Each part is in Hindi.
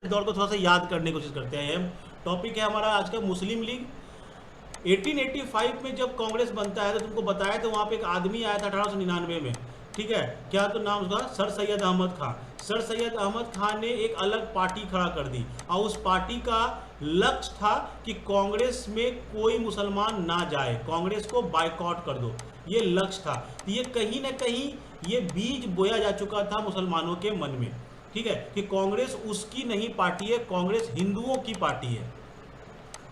दौर को थोड़ा सा याद करने की कोशिश करते हैं। हम टॉपिक है हमारा आज का मुस्लिम लीग। 1885 में जब कांग्रेस बनता है तो तुमको बताया तो वहाँ पे एक आदमी आया था 1899 में। ठीक है, क्या तो नाम उसका सर सैयद अहमद खान। सर सैयद अहमद खान ने एक अलग पार्टी खड़ा कर दी और उस पार्टी का लक्ष्य था कि कांग्रेस में कोई मुसलमान ना जाए, कांग्रेस को बायकॉट कर दो, ये लक्ष्य था। तो ये कहीं ना कहीं ये बीज बोया जा चुका था मुसलमानों के मन में, ठीक है, कि कांग्रेस उसकी नहीं पार्टी है, कांग्रेस हिंदुओं की पार्टी है।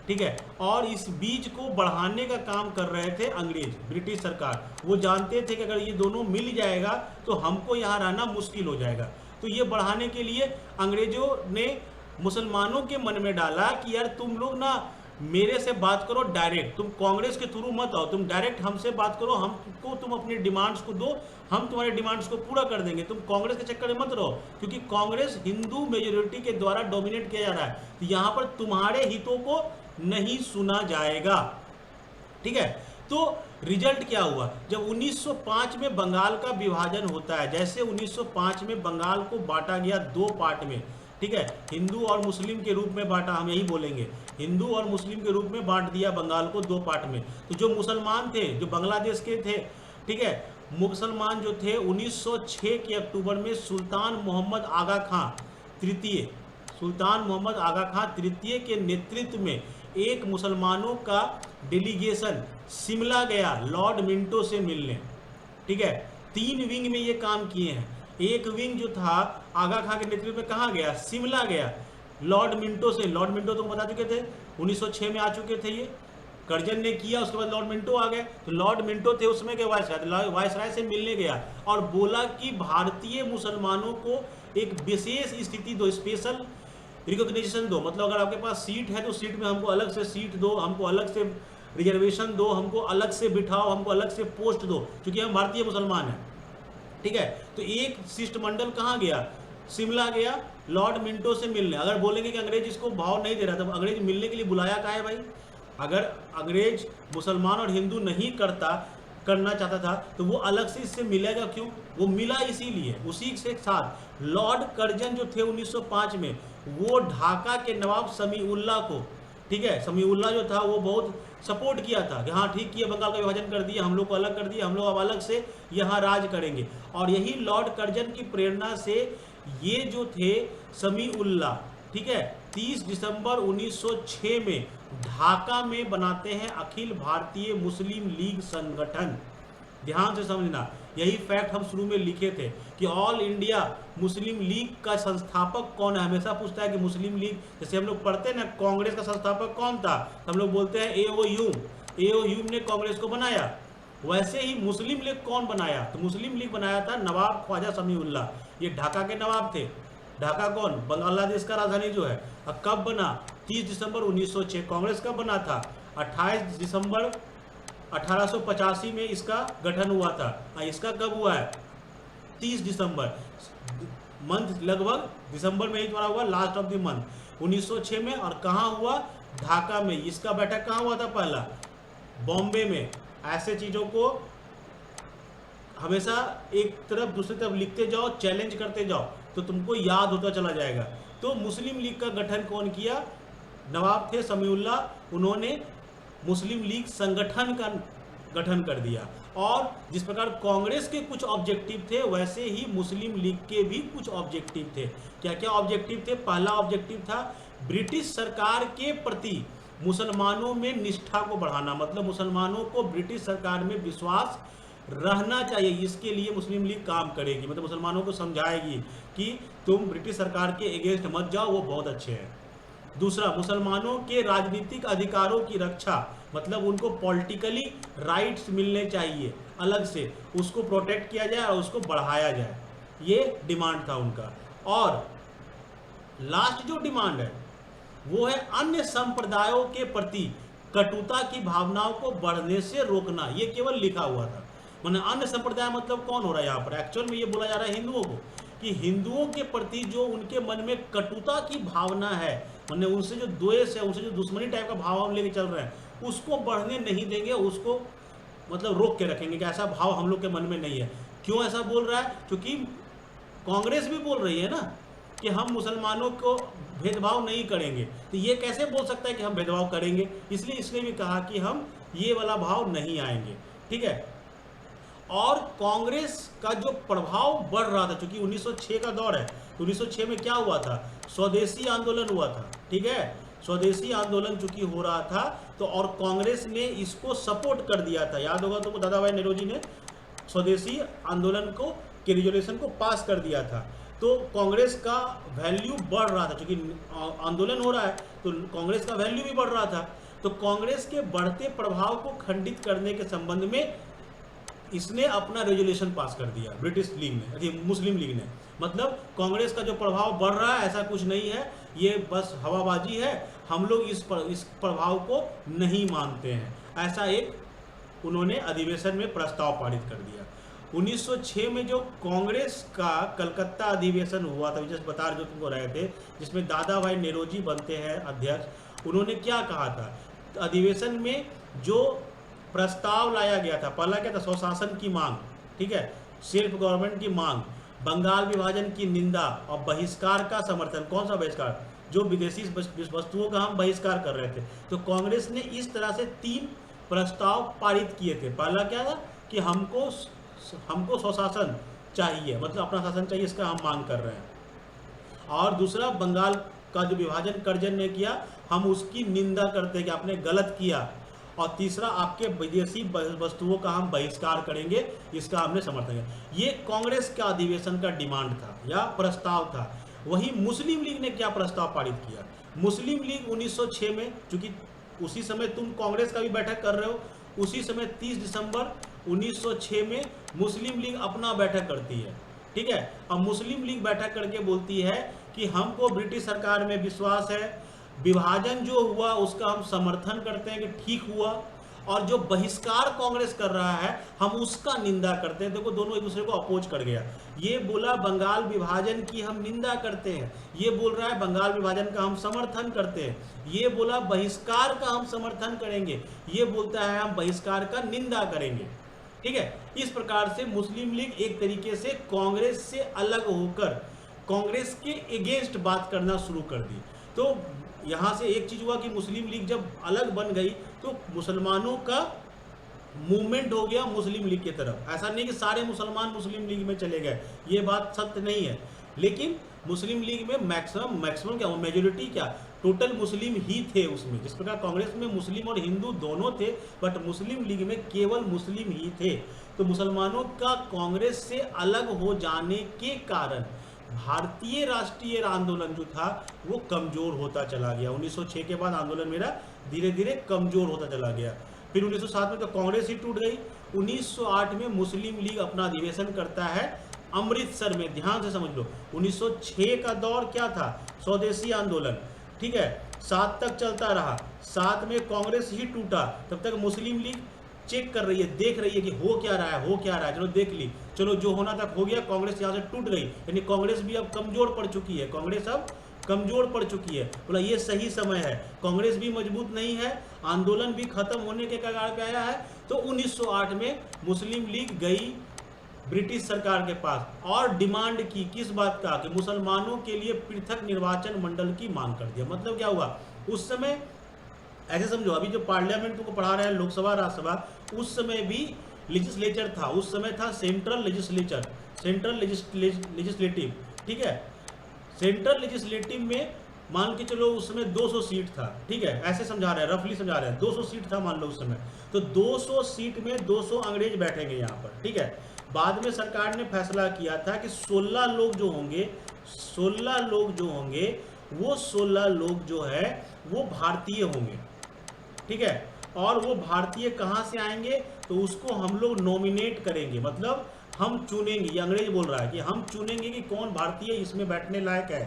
ठीक है, और इस बीज को बढ़ाने का काम कर रहे थे अंग्रेज, ब्रिटिश सरकार। वो जानते थे कि अगर ये दोनों मिल जाएगा तो हमको यहाँ रहना मुश्किल हो जाएगा। तो ये बढ़ाने के लिए अंग्रेजों ने मुसलमानों के मन में डाला कि यार तुम लोग ना मेरे से बात करो डायरेक्ट, तुम कांग्रेस के थ्रू मत आओ, तुम डायरेक्ट हमसे बात करो, हमको तुम अपनी डिमांड्स को दो, हम तुम्हारे डिमांड्स को पूरा कर देंगे, तुम कांग्रेस के चक्कर में मत रहो, क्योंकि कांग्रेस हिंदू मेजोरिटी के द्वारा डोमिनेट किया जा रहा है, तो यहाँ पर तुम्हारे हितों को नहीं सुना जाएगा। ठीक है, तो रिजल्ट क्या हुआ, जब 1905 में बंगाल का विभाजन होता है, जैसे 1905 में बंगाल को बांटा गया दो पार्ट में, ठीक है, हिंदू और मुस्लिम के रूप में बांटा, हम यही बोलेंगे, हिंदू और मुस्लिम के रूप में बांट दिया बंगाल को दो पार्ट में। तो जो मुसलमान थे, जो बांग्लादेश के थे, ठीक है, मुसलमान जो थे 1906 के अक्टूबर में सुल्तान मोहम्मद आगा खां तृतीय, सुल्तान मोहम्मद आगा खां तृतीय के नेतृत्व में एक मुसलमानों का डेलीगेशन शिमला गया लॉर्ड मिंटो से मिलने। ठीक है, 3 विंग में ये काम किए हैं। एक विंग जो था आगा खां के नेतृत्व में कहाँ गया, शिमला गया लॉर्ड मिंटो से। लॉर्ड मिंटो तो बता चुके थे, 1906 में आ चुके थे, ये कर्जन ने किया, उसके बाद लॉर्ड मिंटो आ गए। तो लॉर्ड मिंटो थे उसमें के वायसराय से मिलने गया और बोला कि भारतीय मुसलमानों को एक विशेष स्थिति दो, स्पेशल रिकॉग्निशन दो, मतलब अगर आपके पास सीट है तो सीट में हमको अलग से सीट दो, हमको अलग से रिजर्वेशन दो, हमको अलग से बिठाओ, हमको अलग से पोस्ट दो, क्योंकि हम भारतीय मुसलमान हैं। ठीक है, तो एक शिष्टमंडल कहाँ गया, शिमला गया लॉर्ड मिंटो से मिलने। अगर बोलेंगे कि अंग्रेज इसको भाव नहीं दे रहा, तो अंग्रेज मिलने के लिए बुलाया कहाँ है भाई। अगर अंग्रेज मुसलमान और हिंदू नहीं करना चाहता था तो वो अलग से इससे मिलेगा क्यों, वो मिला इसीलिए। उसी के साथ लॉर्ड कर्जन जो थे 1905 में, वो ढाका के नवाब समीउल्लाह को, ठीक है, समीउल्लाह जो था वो बहुत सपोर्ट किया था कि हाँ ठीक किया, बंगाल का विभाजन कर दिया, हम लोग को अलग कर दिया, हम लोग अब अलग से यहाँ राज करेंगे। और यही लॉर्ड कर्जन की प्रेरणा से ये जो थे समीउल्लाह, ठीक है, 30 दिसंबर 1906 में ढाका में बनाते हैं अखिल भारतीय मुस्लिम लीग संगठन। ध्यान से समझना, यही फैक्ट हम शुरू में लिखे थे कि ऑल इंडिया मुस्लिम लीग का संस्थापक कौन है। हमेशा पूछता है कि मुस्लिम लीग, जैसे हम लोग पढ़ते हैं ना कांग्रेस का संस्थापक कौन था, हम लोग बोलते हैं एओ ह्यूम ने कांग्रेस को बनाया। वैसे ही मुस्लिम लीग कौन बनाया, तो मुस्लिम लीग बनाया था नवाब ख्वाजा समीउल्लाह, ये ढाका के नवाब थे। ढाका कौन, बांग्लादेश का राजधानी जो है। अब कब बना, 30 दिसंबर 1906। कांग्रेस कब बना था, 28 दिसंबर 1885 में इसका गठन हुआ था। इसका कब हुआ है, 30 दिसंबर, मंथ लगभग दिसंबर में ही तुम्हारा हुआ, लास्ट ऑफ द मंथ 1906 में। और कहाँ हुआ, ढाका में। इसका बैठक कहाँ हुआ था, पहला बॉम्बे में। ऐसे चीज़ों को हमेशा एक तरफ दूसरी तरफ लिखते जाओ, चैलेंज करते जाओ, तो तुमको याद होता चला जाएगा। तो मुस्लिम लीग का गठन कौन किया, नवाब थे समीउल्लाह, उन्होंने मुस्लिम लीग संगठन का गठन कर दिया। और जिस प्रकार कांग्रेस के कुछ ऑब्जेक्टिव थे, वैसे ही मुस्लिम लीग के भी कुछ ऑब्जेक्टिव थे। क्या क्या ऑब्जेक्टिव थे, पहला ऑब्जेक्टिव था ब्रिटिश सरकार के प्रति मुसलमानों में निष्ठा को बढ़ाना, मतलब मुसलमानों को ब्रिटिश सरकार में विश्वास रहना चाहिए, इसके लिए मुस्लिम लीग काम करेगी, मतलब मुसलमानों को समझाएगी कि तुम ब्रिटिश सरकार के अगेंस्ट मत जाओ, वो बहुत अच्छे हैं। दूसरा, मुसलमानों के राजनीतिक अधिकारों की रक्षा, मतलब उनको पॉलिटिकली राइट्स मिलने चाहिए अलग से, उसको प्रोटेक्ट किया जाए और उसको बढ़ाया जाए, ये डिमांड था उनका। और लास्ट जो डिमांड है वो है अन्य संप्रदायों के प्रति कटुता की भावनाओं को बढ़ने से रोकना। ये केवल लिखा हुआ था, माने अन्य संप्रदाय मतलब कौन हो रहा है यहाँ पर, एक्चुअल में ये बोला जा रहा है हिंदुओं को, कि हिंदुओं के प्रति जो उनके मन में कटुता की भावना है, माने उनसे जो द्वेष है, उनसे जो दुश्मनी टाइप का भाव हम लेके चल रहे हैं, उसको बढ़ने नहीं देंगे, उसको मतलब रोक के रखेंगे कि ऐसा भाव हम लोग के मन में नहीं है। क्यों ऐसा बोल रहा है, क्योंकि कांग्रेस भी बोल रही है ना कि हम मुसलमानों को भेदभाव नहीं करेंगे, तो ये कैसे बोल सकता है कि हम भेदभाव करेंगे? इसलिए इसने भी कहा कि हम ये वाला भाव नहीं आएंगे, ठीक है। और कांग्रेस का जो प्रभाव बढ़ रहा था, क्योंकि 1906 का दौर है, तो 1906 में क्या हुआ था? स्वदेशी आंदोलन हुआ था, ठीक है। स्वदेशी आंदोलन चूंकि हो रहा था, तो और कांग्रेस ने इसको सपोर्ट कर दिया था। याद होगा तुमको, दादा भाई नेहरू जी ने स्वदेशी आंदोलन को के रिजोल्यूशन को पास कर दिया था। तो कांग्रेस का वैल्यू बढ़ रहा था, क्योंकि आंदोलन हो रहा है तो कांग्रेस का वैल्यू भी बढ़ रहा था। तो कांग्रेस के बढ़ते प्रभाव को खंडित करने के संबंध में इसने अपना रेजोल्यूशन पास कर दिया, ब्रिटिश लीग ने, मुस्लिम लीग ने। मतलब कांग्रेस का जो प्रभाव बढ़ रहा है ऐसा कुछ नहीं है, ये बस हवाबाजी है, हम लोग इस प्रभाव को नहीं मानते हैं, ऐसा एक उन्होंने अधिवेशन में प्रस्ताव पारित कर दिया। 1906 में जो कांग्रेस का कलकत्ता अधिवेशन हुआ था, जिस बता जो तुमको रहे थे, जिसमें दादा भाई नेरोजी बनते हैं अध्यक्ष, उन्होंने क्या कहा था अधिवेशन में? जो प्रस्ताव लाया गया था, पहला क्या था? स्वशासन की मांग, ठीक है, सेल्फ गवर्नमेंट की मांग, बंगाल विभाजन की निंदा और बहिष्कार का समर्थन। कौन सा बहिष्कार? जो विदेशी वस्तुओं का हम बहिष्कार कर रहे थे। तो कांग्रेस ने इस तरह से 3 प्रस्ताव पारित किए थे। पहला क्या था कि हमको स्वशासन चाहिए, मतलब अपना शासन चाहिए, इसका हम मांग कर रहे हैं। और दूसरा, बंगाल का जो विभाजन कर्जन ने किया, हम उसकी निंदा करते हैं कि आपने गलत किया। और तीसरा, आपके विदेशी वस्तुओं का हम बहिष्कार करेंगे, इसका हमने समर्थन किया। ये कांग्रेस का अधिवेशन का डिमांड था या प्रस्ताव था। वही मुस्लिम लीग ने क्या प्रस्ताव पारित किया? मुस्लिम लीग 1906 में, चूंकि उसी समय तुम कांग्रेस का भी बैठक कर रहे हो, उसी समय 30 दिसंबर 1906 में मुस्लिम लीग अपना बैठक करती है, ठीक है। अब मुस्लिम लीग बैठक करके बोलती है कि हमको ब्रिटिश सरकार में विश्वास है, विभाजन जो हुआ उसका हम समर्थन करते हैं कि ठीक हुआ, और जो बहिष्कार कांग्रेस कर रहा है हम उसका निंदा करते हैं। देखो, दोनों एक दूसरे को अपोज कर गया। ये बोला बंगाल विभाजन की हम निंदा करते हैं, ये बोल रहा है बंगाल विभाजन का हम समर्थन करते हैं, ये बोला बहिष्कार का हम समर्थन करेंगे, ये बोलता है हम बहिष्कार का निंदा करेंगे, ठीक है। इस प्रकार से मुस्लिम लीग एक तरीके से कांग्रेस से अलग होकर कांग्रेस के अगेंस्ट बात करना शुरू कर दी। तो यहाँ से एक चीज़ हुआ कि मुस्लिम लीग जब अलग बन गई तो मुसलमानों का मूवमेंट हो गया मुस्लिम लीग की तरफ। ऐसा नहीं कि सारे मुसलमान मुस्लिम लीग में चले गए, ये बात सत्य नहीं है, लेकिन मुस्लिम लीग में मैक्सिमम क्या, मेजोरिटी क्या, टोटल मुस्लिम ही थे उसमें। जिस प्रकार कांग्रेस में मुस्लिम और हिंदू दोनों थे, बट मुस्लिम लीग में केवल मुस्लिम ही थे। तो मुसलमानों का कांग्रेस से अलग हो जाने के कारण भारतीय राष्ट्रीय आंदोलन जो था वो कमज़ोर होता चला गया। 1906 के बाद आंदोलन मेरा धीरे धीरे कमज़ोर होता चला गया। फिर 1907 में तो कांग्रेस ही टूट गई। 1908 में मुस्लिम लीग अपना अधिवेशन करता है अमृतसर में। ध्यान से समझ लो, 1906 का दौर क्या था? स्वदेशी आंदोलन, ठीक है, 7 तक चलता रहा। 7 में कांग्रेस ही टूटा, तब तक मुस्लिम लीग चेक कर रही है, देख रही है कि हो क्या रहा है, हो क्या रहा है, चलो देख ली, चलो जो होना था हो गया, कांग्रेस यहाँ से टूट गई, यानी कांग्रेस भी अब कमजोर पड़ चुकी है, कांग्रेस अब कमजोर पड़ चुकी है। बोला ये सही समय है, कांग्रेस भी मजबूत नहीं है, आंदोलन भी खत्म होने के कगार पे आया है। तो 1908 में मुस्लिम लीग गई ब्रिटिश सरकार के पास और डिमांड की किस बात का, कि मुसलमानों के लिए पृथक निर्वाचन मंडल की मांग कर दिया। मतलब क्या हुआ उस समय, ऐसे समझो अभी जो पार्लियामेंट तुमको पढ़ा रहे हैं, लोकसभा राज्यसभा, उस समय भी लेजिस्लेचर था, उस समय था सेंट्रल लेजिस्लेचर, सेंट्रल लेजिस्लेटिव, ठीक है। सेंट्रल लेजिस्लेटिव में मान के चलो उस समय 200 सीट था, ठीक है, ऐसे समझा रहे हैं, रफली समझा रहे हैं, 200 सीट था मान लो उस समय। तो 200 सीट में 200 अंग्रेज बैठेंगे यहाँ पर, ठीक है। बाद में सरकार ने फैसला किया था कि 16 लोग जो होंगे, 16 लोग जो होंगे, वो 16 लोग जो है वो भारतीय होंगे, ठीक है। और वो भारतीय कहाँ से आएंगे, तो उसको हम लोग नॉमिनेट करेंगे, मतलब हम चुनेंगे, ये अंग्रेज बोल रहा है कि हम चुनेंगे कि कौन भारतीय इसमें बैठने लायक है,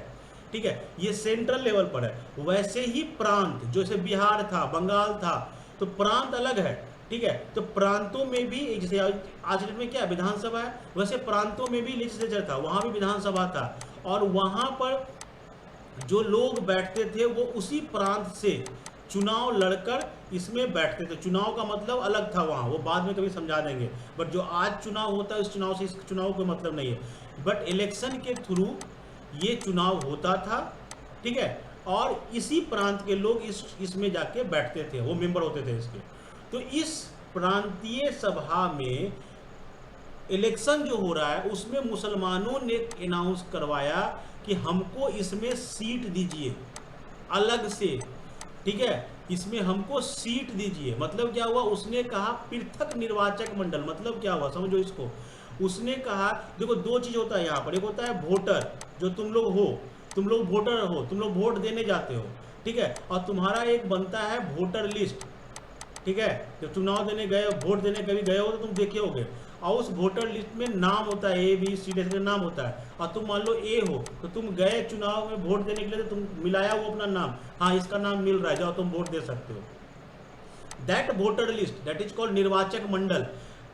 ठीक है। ये सेंट्रल लेवल पर है। वैसे ही प्रांत, जैसे बिहार था, बंगाल था, तो प्रांत अलग है, ठीक है। तो प्रांतों में भी, जैसे आज डेट में क्या विधानसभा है, वैसे प्रांतों में भी लेजिस्लेचर था, वहाँ भी विधानसभा था, और वहाँ पर जो लोग बैठते थे वो उसी प्रांत से चुनाव लड़कर इसमें बैठते थे। चुनाव का मतलब अलग था वहाँ, वो बाद में कभी समझा देंगे, बट जो आज चुनाव होता है उस चुनाव से इस चुनाव को मतलब नहीं है। बट इलेक्शन के थ्रू ये चुनाव होता था, ठीक है, और इसी प्रांत के लोग इसमें जाके बैठते थे, वो मेंबर होते थे इसके। तो इस प्रांतीय सभा में इलेक्शन जो हो रहा है उसमें मुसलमानों ने अनाउंस करवाया कि हमको इसमें सीट दीजिए अलग से, ठीक है, इसमें हमको सीट दीजिए। मतलब क्या हुआ, उसने कहा पृथक निर्वाचक मंडल, मतलब क्या हुआ समझो इसको। उसने कहा देखो दो चीज होता है यहाँ पर, एक होता है वोटर, जो तुम लोग हो, तुम लोग वोटर हो, तुम लोग वोट देने जाते हो, ठीक है, और तुम्हारा एक बनता है वोटर लिस्ट, ठीक है, जब चुनाव देने गए वोट देने कभी गए हो तो तुम देखे होगे, और उस वोटर लिस्ट में नाम होता है ABCD ऐसे नाम होता है, और तुम मान लो A हो तो तुम गए चुनाव में वोट देने के लिए, तो तुम मिलाया वो अपना नाम, हाँ इसका नाम मिल रहा है, जाओ तुम वोट दे सकते हो। That voter list that is called निर्वाचक मंडल।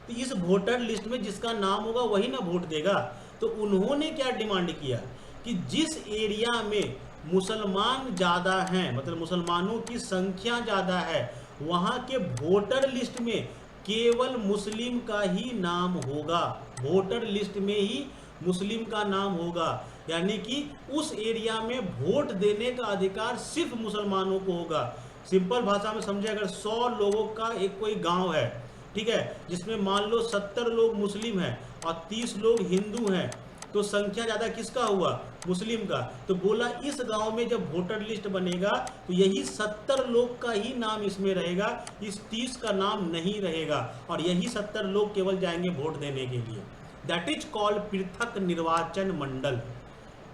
तो इस वोटर लिस्ट में जिसका नाम होगा वही ना वोट देगा। तो उन्होंने क्या डिमांड किया कि जिस एरिया में मुसलमान ज़्यादा हैं, मतलब मुसलमानों की संख्या ज़्यादा है, वहाँ के वोटर लिस्ट में केवल मुस्लिम का ही नाम होगा, वोटर लिस्ट में ही मुस्लिम का नाम होगा। यानी कि उस एरिया में वोट देने का अधिकार सिर्फ मुसलमानों को होगा। सिंपल भाषा में समझे, अगर 100 लोगों का एक कोई गांव है, ठीक है, जिसमें मान लो 70 लोग मुस्लिम हैं और 30 लोग हिंदू हैं, तो संख्या ज़्यादा किसका हुआ, मुस्लिम का। तो बोला इस गांव में जब वोटर लिस्ट बनेगा तो यही 70 लोग का ही नाम इसमें रहेगा, इस 30 का नाम नहीं रहेगा, और यही 70 लोग केवल जाएंगे वोट देने के लिए। दैट इज कॉल्ड पृथक निर्वाचन मंडल,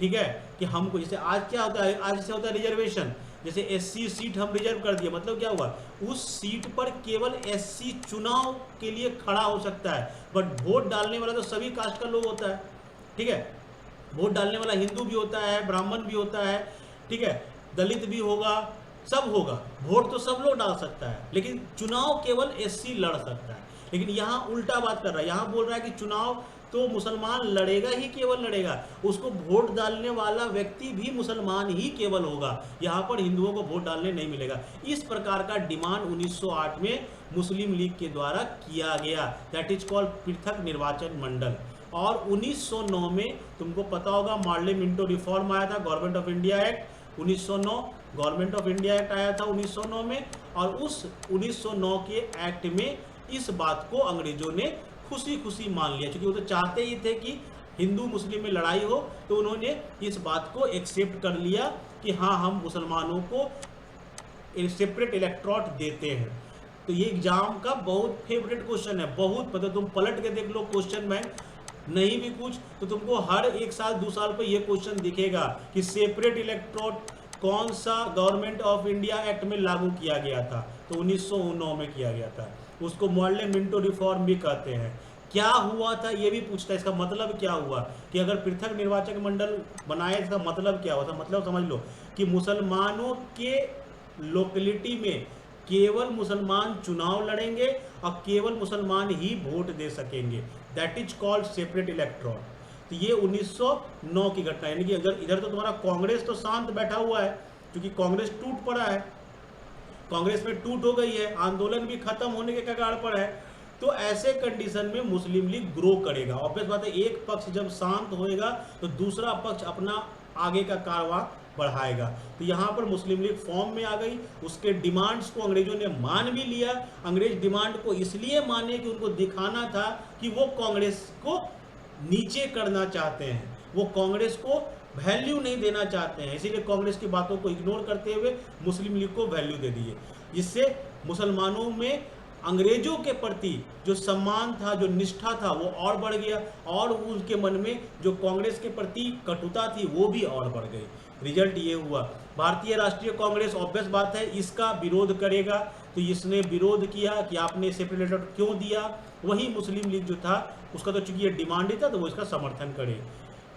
ठीक है। कि हमको जैसे आज क्या होता है, आज से होता है रिजर्वेशन, जैसे SC सीट हम रिजर्व कर दिए, मतलब क्या हुआ, उस सीट पर केवल SC चुनाव के लिए खड़ा हो सकता है, बट वोट डालने वाला तो सभी कास्ट का लोग होता है, ठीक है। वोट डालने वाला हिंदू भी होता है, ब्राह्मण भी होता है, ठीक है, दलित भी होगा, सब होगा, वोट तो सब लोग डाल सकता है, लेकिन चुनाव केवल SC लड़ सकता है। लेकिन यहाँ उल्टा बात कर रहा है, यहाँ बोल रहा है कि चुनाव तो मुसलमान लड़ेगा ही, केवल लड़ेगा, उसको वोट डालने वाला व्यक्ति भी मुसलमान ही केवल होगा, यहाँ पर हिंदुओं को वोट डालने नहीं मिलेगा। इस प्रकार का डिमांड 1908 में मुस्लिम लीग के द्वारा किया गया, दैट इज कॉल्ड पृथक निर्वाचन मंडल। और 1909 में तुमको पता होगा मार्ले मिंटो रिफॉर्म आया था, government of India act 1909, government of India act आया था 1909 में, और उस 1909 के एक्ट में इस बात को अंग्रेजों ने खुशी खुशी मान लिया, क्योंकि वो तो चाहते ही थे कि हिंदू मुस्लिम में लड़ाई हो, तो उन्होंने इस बात को एक्सेप्ट कर लिया कि हाँ हम मुसलमानों को सेपरेट इलेक्टोरेट देते हैं। तो ये एग्जाम का बहुत फेवरेट क्वेश्चन है, बहुत मतलब तुम पलट के देख लो क्वेश्चन बैंक, नहीं भी कुछ तो तुमको हर 1 साल 2 साल पर ये क्वेश्चन दिखेगा कि सेपरेट इलेक्टोरेट कौन सा गवर्नमेंट ऑफ इंडिया एक्ट में लागू किया गया था, तो 1909 में किया गया था, उसको मार्ले मिंटो रिफॉर्म भी कहते हैं। क्या हुआ था ये भी पूछता है, इसका मतलब क्या हुआ, कि अगर पृथक निर्वाचक मंडल बनाए इसका मतलब क्या हुआ था, मतलब समझ लो कि मुसलमानों के लोकेलिटी में केवल मुसलमान चुनाव लड़ेंगे और केवल मुसलमान ही वोट दे सकेंगे, that is called separate electorate. तो ये 1909 की घटना है। यानी कि अगर इधर तो तुम्हारा कांग्रेस तो शांत बैठा हुआ है, क्योंकि कांग्रेस टूट पड़ा है, कांग्रेस में टूट हो गई है, आंदोलन भी खत्म होने के कगार पर है, तो ऐसे कंडीशन में मुस्लिम लीग ग्रो करेगा। ऑब्वियस बात है, एक पक्ष जब शांत होएगा तो दूसरा पक्ष अपना आगे का कारवां बढ़ाएगा। तो यहाँ पर मुस्लिम लीग फॉर्म में आ गई, उसके डिमांड्स को अंग्रेजों ने मान भी लिया। अंग्रेज डिमांड को इसलिए माने कि उनको दिखाना था कि वो कांग्रेस को नीचे करना चाहते हैं, वो कांग्रेस को वैल्यू नहीं देना चाहते हैं, इसीलिए कांग्रेस की बातों को इग्नोर करते हुए मुस्लिम लीग को वैल्यू दे दिए, जिससे मुसलमानों में अंग्रेजों के प्रति जो सम्मान था, जो निष्ठा था, वो और बढ़ गया, और उनके मन में जो कांग्रेस के प्रति कटुता थी वो भी और बढ़ गई। रिजल्ट ये हुआ, भारतीय राष्ट्रीय कांग्रेस ऑब्वियस बात है इसका विरोध करेगा, तो इसने विरोध किया कि आपने सेपरेट इलेक्टोरेट क्यों दिया। वही मुस्लिम लीग जो था उसका तो चूंकि ये डिमांड ही था तो वो इसका समर्थन करे।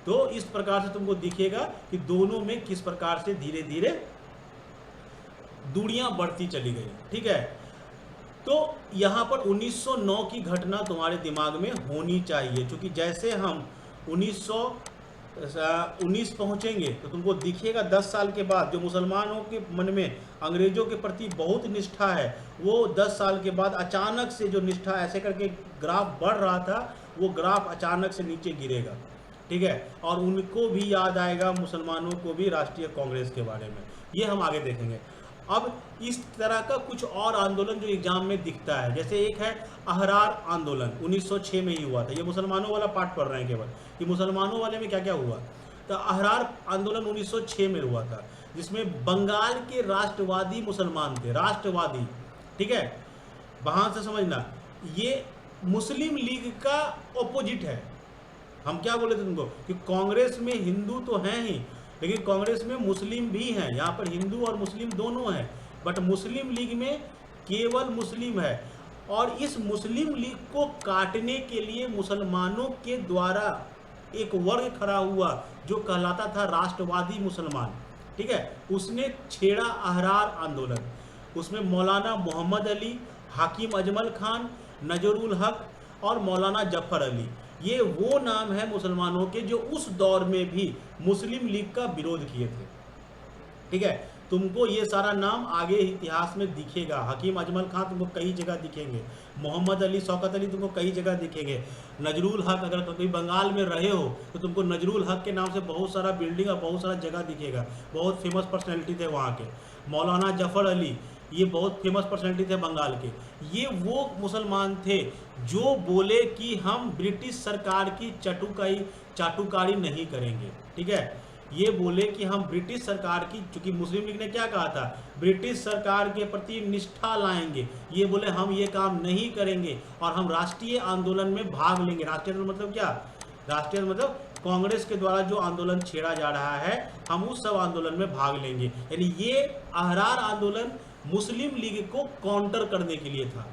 तो इस प्रकार से तुमको दिखेगा कि दोनों में किस प्रकार से धीरे धीरे दूरियां बढ़ती चली गई, ठीक है। तो यहाँ पर 1909 की घटना तुम्हारे दिमाग में होनी चाहिए, क्योंकि जैसे हम 1919 पहुँचेंगे तो तुमको दिखेगा 10 साल के बाद जो मुसलमानों के मन में अंग्रेजों के प्रति बहुत निष्ठा है, वो 10 साल के बाद अचानक से जो निष्ठा ऐसे करके ग्राफ बढ़ रहा था वो ग्राफ अचानक से नीचे गिरेगा, ठीक है, और उनको भी याद आएगा, मुसलमानों को भी, राष्ट्रीय कांग्रेस के बारे में। ये हम आगे देखेंगे। अब इस तरह का कुछ और आंदोलन जो एग्जाम में दिखता है, जैसे एक है अहरार आंदोलन, 1906 में ही हुआ था। ये मुसलमानों वाला पार्ट पढ़ रहे हैं केवल, कि मुसलमानों वाले में क्या क्या हुआ। तो अहरार आंदोलन 1906 में हुआ था, जिसमें बंगाल के राष्ट्रवादी मुसलमान थे, राष्ट्रवादी, ठीक है, वहां से समझना, ये मुस्लिम लीग का ऑपोजिट है। हम क्या बोले थे तुमको कि कांग्रेस में हिंदू तो हैं ही, लेकिन कांग्रेस में मुस्लिम भी हैं, यहाँ पर हिंदू और मुस्लिम दोनों हैं, बट मुस्लिम लीग में केवल मुस्लिम है। और इस मुस्लिम लीग को काटने के लिए मुसलमानों के द्वारा एक वर्ग खड़ा हुआ जो कहलाता था राष्ट्रवादी मुसलमान, ठीक है, उसने छेड़ा अहरार आंदोलन। उसमें मौलाना मोहम्मद अली, हाकिम अजमल खान, नजरुल हक और मौलाना जफर अली, ये वो नाम है मुसलमानों के जो उस दौर में भी मुस्लिम लीग का विरोध किए थे, ठीक है। तुमको ये सारा नाम आगे इतिहास में दिखेगा। हकीम अजमल खान तुमको कई जगह दिखेंगे, मोहम्मद अली, शौकत अली तुमको कई जगह दिखेंगे, नजरुल हक, अगर कभी बंगाल में रहे हो तो तुमको नजरुल हक के नाम से बहुत सारा बिल्डिंग और बहुत सारा जगह दिखेगा, बहुत फेमस पर्सनैलिटी थे वहाँ के। मौलाना जफर अली, ये बहुत फेमस पर्सनैलिटी थे बंगाल के। ये वो मुसलमान थे जो बोले कि हम ब्रिटिश सरकार की चाटुकारी नहीं करेंगे, ठीक है। ये बोले कि हम ब्रिटिश सरकार की, चूंकि मुस्लिम लीग ने क्या कहा था, ब्रिटिश सरकार के प्रति निष्ठा लाएंगे, ये बोले हम ये काम नहीं करेंगे और हम राष्ट्रीय आंदोलन में भाग लेंगे। राष्ट्रीय आंदोलन मतलब क्या, राष्ट्रीय मतलब कांग्रेस के द्वारा जो आंदोलन छेड़ा जा रहा है, हम उस सब आंदोलन में भाग लेंगे। यानी ये अहरार आंदोलन मुस्लिम लीग को काउंटर करने के लिए था,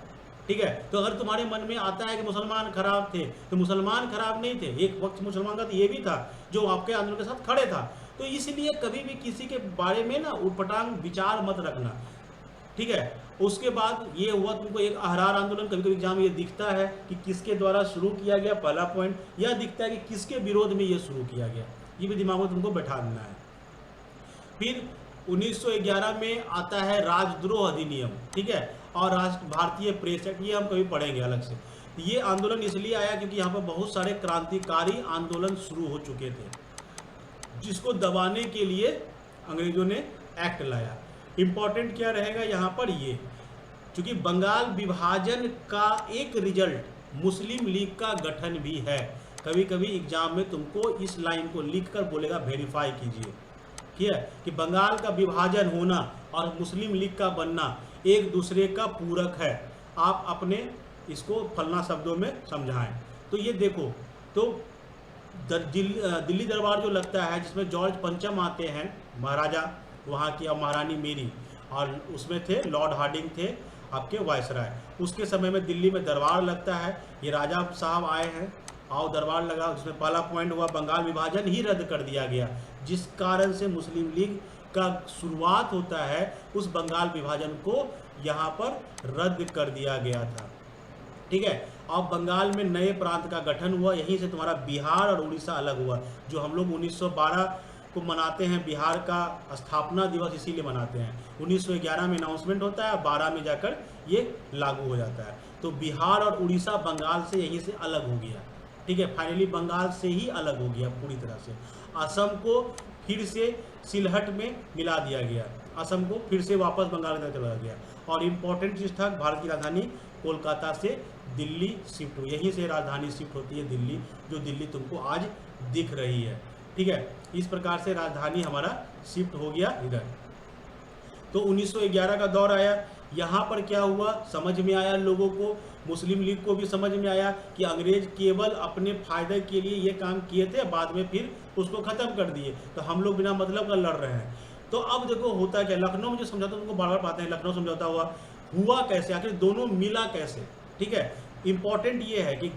ठीक है। तो अगर तुम्हारे मन में आता है कि मुसलमान खराब थे, तो मुसलमान खराब नहीं थे, एक वक्त मुसलमान का तो ये भी था जो आपके आंदोलन के साथ खड़े था। तो इसलिए कभी भी किसी के बारे में ना उटपटांग विचार मत रखना, ठीक है। उसके बाद ये हुआ, तुमको एक अहरार आंदोलन कभी कभी एग्जाम ये दिखता है कि किसके द्वारा शुरू किया गया, पहला पॉइंट, या दिखता है कि किसके विरोध में ये शुरू किया गया, ये भी दिमाग में तुमको बैठा देना है। फिर 1911 में आता है राजद्रोह अधिनियम, ठीक है, और भारतीय प्रेस एक्ट, ये हम कभी पढ़ेंगे अलग से। ये आंदोलन इसलिए आया क्योंकि यहाँ पर बहुत सारे क्रांतिकारी आंदोलन शुरू हो चुके थे, जिसको दबाने के लिए अंग्रेजों ने एक्ट लाया। इम्पोर्टेंट क्या रहेगा यहाँ पर, ये चूँकि बंगाल विभाजन का एक रिजल्ट मुस्लिम लीग का गठन भी है। कभी कभी एग्जाम में तुमको इस लाइन को लिखकर बोलेगा वेरीफाई कीजिए, ठीक है, कि बंगाल का विभाजन होना और मुस्लिम लीग का बनना एक दूसरे का पूरक है। आप अपने इसको फलना शब्दों में समझाएं। तो ये देखो, तो दिल्ली दरबार जो लगता है, जिसमें जॉर्ज पंचम आते हैं, महाराजा वहाँ की, और महारानी मेरी, और उसमें थे लॉर्ड हार्डिंग थे आपके वायसराय। उसके समय में दिल्ली में दरबार लगता है, ये राजा साहब आए हैं, आओ दरबार लगा, जिसमें पहला पॉइंट हुआ बंगाल विभाजन ही रद्द कर दिया गया, जिस कारण से मुस्लिम लीग का शुरुआत होता है, उस बंगाल विभाजन को यहाँ पर रद्द कर दिया गया था, ठीक है। अब बंगाल में नए प्रांत का गठन हुआ, यहीं से तुम्हारा बिहार और उड़ीसा अलग हुआ, जो हम लोग 1912 को मनाते हैं, बिहार का स्थापना दिवस इसीलिए मनाते हैं। 1911 में अनाउंसमेंट होता है, 12 में जाकर ये लागू हो जाता है। तो बिहार और उड़ीसा बंगाल से यहीं से अलग हो गया, ठीक है, फाइनली बंगाल से ही अलग हो गया पूरी तरह से। असम को फिर से सिलहट में मिला दिया गया, असम को फिर से वापस बंगाल की तरफ चला गया। और इम्पोर्टेंट चीज़ था, भारत की राजधानी कोलकाता से दिल्ली शिफ्ट हुई, यहीं से राजधानी शिफ्ट होती है दिल्ली, जो दिल्ली तुमको आज दिख रही है, ठीक है। इस प्रकार से राजधानी हमारा शिफ्ट हो गया इधर। तो 1911 का दौर आया, यहाँ पर क्या हुआ, समझ में आया लोगों को, मुस्लिम लीग को भी समझ में आया कि अंग्रेज केवल अपने फायदे के लिए ये काम किए थे, बाद में फिर उसको ख़त्म कर दिए, तो हम लोग बिना मतलब का लड़ रहे हैं। तो अब देखो होता क्या, लखनऊ में जो समझौता तुमको बार बार पाते हैं, लखनऊ समझौता हुआ कैसे, आखिर दोनों मिला कैसे, ठीक है। इंपॉर्टेंट ये है कि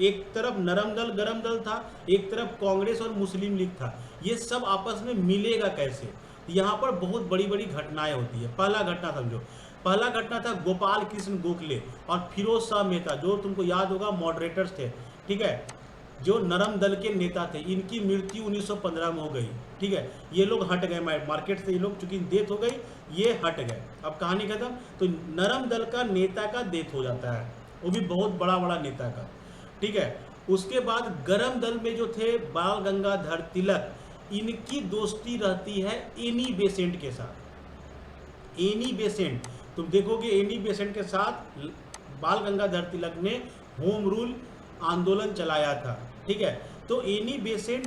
एक तरफ नरम दल गरम दल था, एक तरफ कांग्रेस और मुस्लिम लीग था, ये सब आपस में मिलेगा कैसे। यहाँ पर बहुत बड़ी बड़ी घटनाएं होती है। पहला घटना समझो, पहला घटना था गोपाल कृष्ण गोखले और फिरोज शाह मेहता, जो तुमको याद होगा मॉडरेटर्स थे, ठीक है, जो नरम दल के नेता थे। इनकी मृत्यु 1915 में हो गई, ठीक है। ये लोग हट गए मार्केट से, ये लोग चूंकि डेथ हो गई, ये हट गए, अब कहानी खत्म। तो नरम दल का नेता का डेथ हो जाता है, वो भी बहुत बड़ा नेता का, ठीक है। उसके बाद गरम दल में जो थे बाल गंगाधर तिलक, इनकी दोस्ती रहती है एनी बेसेंट के साथ। एनी बेसेंट, तुम देखोगे एनी बेसेंट के साथ बाल गंगाधर तिलक ने होम रूल आंदोलन चलाया था, ठीक है। तो एनी बेसेंट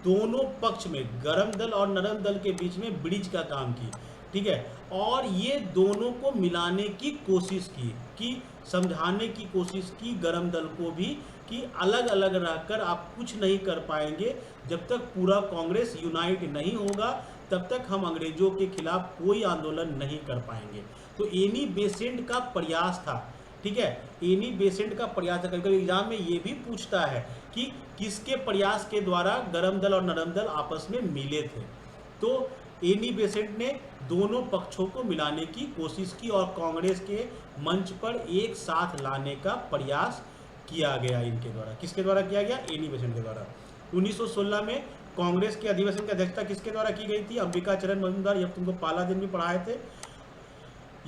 दोनों पक्ष में, गरम दल और नरम दल के बीच में ब्रिज का काम की, ठीक है। और ये दोनों को मिलाने की कोशिश की, कि समझाने की कोशिश की गरम दल को भी कि अलग अलग रहकर आप कुछ नहीं कर पाएंगे, जब तक पूरा कांग्रेस यूनाइट नहीं होगा तब तक हम अंग्रेजों के खिलाफ कोई आंदोलन नहीं कर पाएंगे। तो एनी बेसेंट का प्रयास था, ठीक है। एनी बेसेंट का प्रयास था। कभी एग्जाम में ये भी पूछता है कि किसके प्रयास के द्वारा गरम दल और नरम दल आपस में मिले थे। तो एनी बेसेंट ने दोनों पक्षों को मिलाने की कोशिश की और कांग्रेस के मंच पर एक साथ लाने का प्रयास किया गया इनके द्वारा। किसके द्वारा किया गया? एनी बेसेंट के द्वारा। 1916 में कांग्रेस के अधिवेशन की अध्यक्षता किसके द्वारा की गई थी? अंबिका चरण मजूमदार। ये तुमको पाला दिन भी पढ़ाए थे।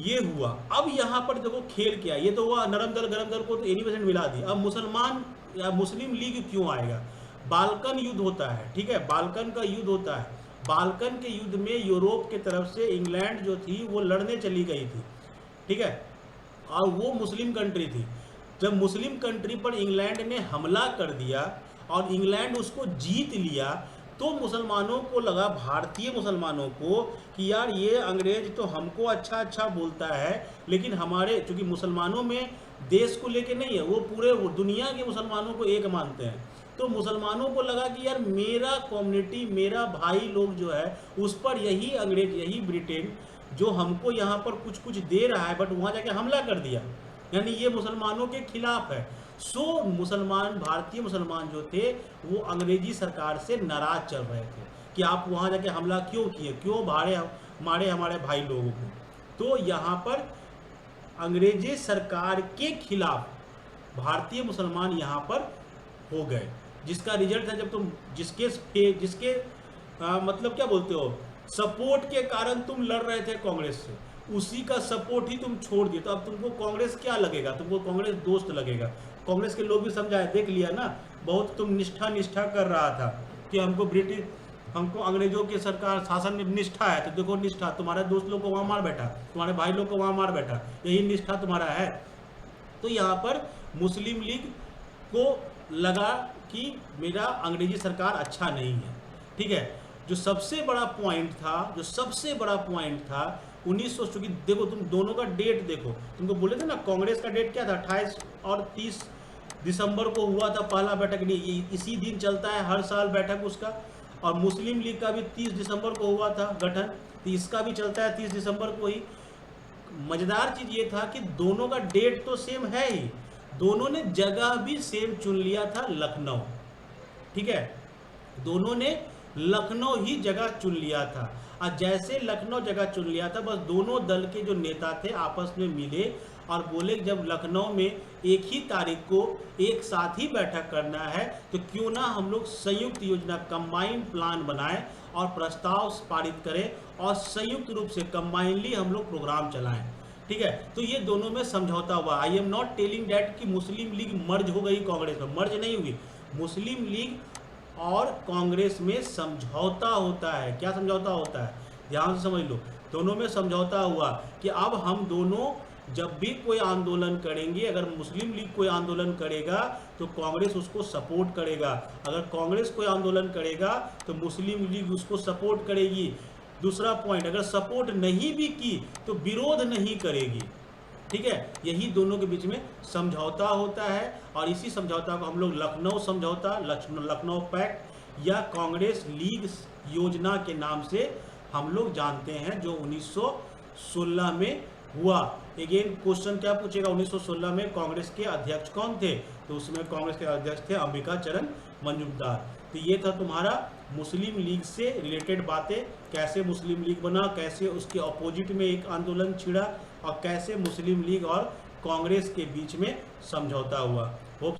ये हुआ। अब यहाँ पर देखो खेल क्या, ये तो हुआ नरम दल गरम दल को तो एनी बेसेंट मिला दी। अब मुसलमान या मुस्लिम लीग क्यों आएगा? बाल्कन युद्ध होता है, ठीक है, बाल्कन का युद्ध होता है। बाल्कन के युद्ध में यूरोप के तरफ से इंग्लैंड जो थी वो लड़ने चली गई थी, ठीक है, और वो मुस्लिम कंट्री थी। जब मुस्लिम कंट्री पर इंग्लैंड ने हमला कर दिया और इंग्लैंड उसको जीत लिया, तो मुसलमानों को लगा, भारतीय मुसलमानों को, कि यार ये अंग्रेज तो हमको अच्छा अच्छा बोलता है, लेकिन हमारे, चूँकि मुसलमानों में देश को लेके नहीं है, वो पूरे दुनिया के मुसलमानों को एक मानते हैं। तो मुसलमानों को लगा कि यार मेरा कम्युनिटी, मेरा भाई लोग जो है उस पर यही अंग्रेज, यही ब्रिटेन जो हमको यहाँ पर कुछ कुछ दे रहा है, बट वहाँ जाके हमला कर दिया, यानी ये मुसलमानों के खिलाफ है। सो मुसलमान, भारतीय मुसलमान जो थे वो अंग्रेजी सरकार से नाराज चल रहे थे कि आप वहाँ जाके हमला क्यों किए, क्यों मारे हमारे भाई लोगों को। तो यहाँ पर अंग्रेजी सरकार के खिलाफ भारतीय मुसलमान यहाँ पर हो गए, जिसका रिजल्ट है जब तुम जिसके मतलब क्या बोलते हो, सपोर्ट के कारण तुम लड़ रहे थे कांग्रेस से, उसी का सपोर्ट ही तुम छोड़ दिए, तो अब तुमको कांग्रेस क्या लगेगा? तुमको कांग्रेस दोस्त लगेगा। कांग्रेस के लोग भी समझाए, देख लिया ना, बहुत तुम निष्ठा कर रहा था कि हमको अंग्रेजों की सरकार शासन में निष्ठा है, तो देखो निष्ठा, तुम्हारे दोस्त लोग को वहाँ मार बैठा, तुम्हारे भाई लोग को वहाँ मार बैठा, यही निष्ठा तुम्हारा है। तो यहाँ पर मुस्लिम लीग को लगा कि मेरा अंग्रेजी सरकार अच्छा नहीं है, ठीक है। जो सबसे बड़ा पॉइंट था 1900, चूँकि देखो तुम दोनों का डेट देखो, तुमको बोले थे ना कांग्रेस का डेट क्या था, 28 और 30 दिसंबर को हुआ था पहला बैठक, नहीं इसी दिन चलता है हर साल बैठक उसका। और मुस्लिम लीग का भी 30 दिसंबर को हुआ था गठन, तो इसका भी चलता है 30 दिसंबर को ही। मज़ेदार चीज़ ये था कि दोनों का डेट तो सेम है ही, दोनों ने जगह भी सेम चुन लिया था, लखनऊ, ठीक है, दोनों ने लखनऊ ही जगह चुन लिया था। और जैसे लखनऊ जगह चुन लिया था, बस दोनों दल के जो नेता थे आपस में मिले और बोले जब लखनऊ में एक ही तारीख को एक साथ ही बैठक करना है, तो क्यों ना हम लोग संयुक्त योजना, कंबाइंड प्लान बनाएं और प्रस्ताव पारित करें और संयुक्त रूप से कंबाइनली हम लोग प्रोग्राम चलाएं, ठीक है। तो ये दोनों में समझौता हुआ। I am not telling that कि मुस्लिम लीग मर्ज हो गई कांग्रेस में, मर्ज नहीं हुई। मुस्लिम लीग और कांग्रेस में समझौता होता है। क्या समझौता होता है? ध्यान से समझ लो। दोनों में समझौता हुआ कि अब हम दोनों जब भी कोई आंदोलन करेंगे, अगर मुस्लिम लीग कोई आंदोलन करेगा तो कांग्रेस उसको सपोर्ट करेगा, अगर कांग्रेस कोई आंदोलन करेगा तो मुस्लिम लीग उसको सपोर्ट करेगी। दूसरा पॉइंट, अगर सपोर्ट नहीं भी की तो विरोध नहीं करेगी, ठीक है। यही दोनों के बीच में समझौता होता है और इसी समझौता को हम लोग लखनऊ समझौता, लखनऊ पैक्ट या कांग्रेस लीग योजना के नाम से हम लोग जानते हैं, जो 1916 में हुआ। अगेन क्वेश्चन क्या पूछेगा, 1916 में कांग्रेस के अध्यक्ष कौन थे? तो उसमें कांग्रेस के अध्यक्ष थे अंबिका चरण मजूमदार। तो ये था तुम्हारा मुस्लिम लीग से रिलेटेड बातें, कैसे मुस्लिम लीग बना, कैसे उसके अपोजिट में एक आंदोलन छिड़ा और कैसे मुस्लिम लीग और कांग्रेस के बीच में समझौता हुआ।